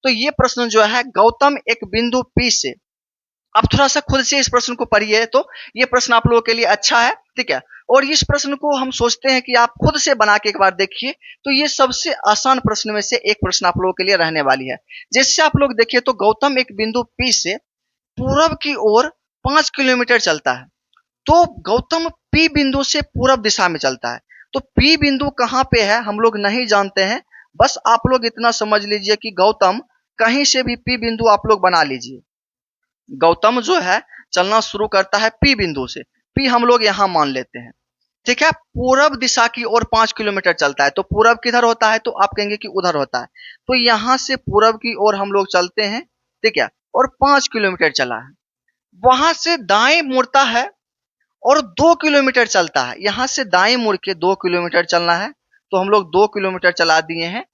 तो ये प्रश्न जो है, गौतम एक बिंदु P से, आप थोड़ा सा खुद से इस प्रश्न को पढ़िए तो ये प्रश्न आप लोगों के लिए अच्छा है, ठीक है। और इस प्रश्न को हम सोचते हैं कि आप खुद से बना के एक बार देखिए, तो ये सबसे आसान प्रश्न में से एक प्रश्न आप लोगों के लिए रहने वाली है। जैसे आप लोग देखिए तो गौतम एक बिंदु P से पूरब की ओर 5 किलोमीटर चलता है। तो गौतम P बिंदु से पूरब दिशा में चलता है। तो P बिंदु कहाँ पे है हम लोग नहीं जानते हैं, बस आप लोग इतना समझ लीजिए कि गौतम कहीं से भी P बिंदु आप लोग बना लीजिए। गौतम जो है चलना शुरू करता है P बिंदु से, P हम लोग यहाँ मान लेते हैं, ठीक है। पूरब दिशा की ओर 5 किलोमीटर चलता है। तो पूरब किधर होता है, तो आप कहेंगे कि उधर होता है। तो यहाँ से पूरब की ओर हम लोग चलते हैं, ठीक है, और 5 किलोमीटर चला है। वहां से दाएं मुड़ता है और 2 किलोमीटर चलता है। यहाँ से दाएं मुड़ के 2 किलोमीटर चलना है, तो हम लोग 2 किलोमीटर चला दिए हैं।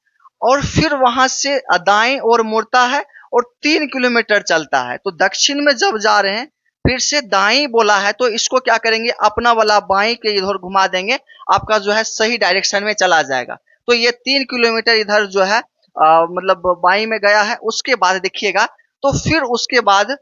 और फिर वहां से दाएं ओर मुड़ता है और 3 किलोमीटर चलता है। तो दक्षिण में जब जा रहे हैं, फिर से दाएं बोला है, तो इसको क्या करेंगे, अपना वाला बाएं के इधर घुमा देंगे, आपका जो है सही डायरेक्शन में चला जाएगा। तो ये 3 किलोमीटर इधर जो है मतलब बाएं में गया है। उसके बाद देखिएगा, तो फिर उसके बाद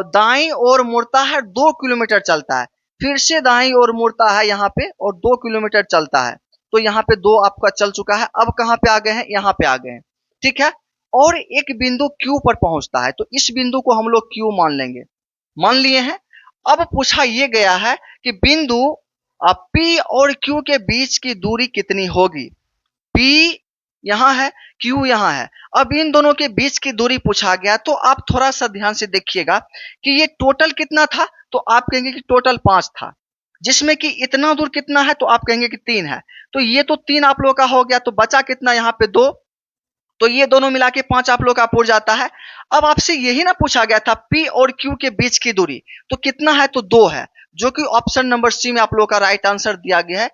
दाएं ओर मुड़ता है, 2 किलोमीटर चलता है। फिर से दाईं ओर मुड़ता है यहाँ पे और 2 किलोमीटर चलता है। तो यहाँ पे 2 आपका चल चुका है। अब कहाँ पे आ गए हैं, यहाँ पे आ गए हैं, ठीक है। और एक बिंदु Q पर पहुंचता है, तो इस बिंदु को हम लोग Q मान लेंगे, मान लिए हैं। अब पूछा ये गया है कि बिंदु P और Q के बीच की दूरी कितनी होगी। P यहाँ है, Q यहाँ है। अब इन दोनों के बीच की दूरी पूछा गया, तो आप थोड़ा सा ध्यान से देखिएगा कि ये टोटल कितना था, तो आप कहेंगे कि टोटल 5 था, जिसमें कि इतना दूर कितना है, तो आप कहेंगे कि 3 है। तो ये तो 3 आप लोग का हो गया, तो बचा कितना यहाँ पे 2। तो ये दोनों मिला के 5 आप लोग का पूर जाता है। अब आपसे यही ना पूछा गया था P और Q के बीच की दूरी, तो कितना है, तो 2 है, जो कि ऑप्शन नंबर सी में आप लोग का राइट आंसर दिया गया है।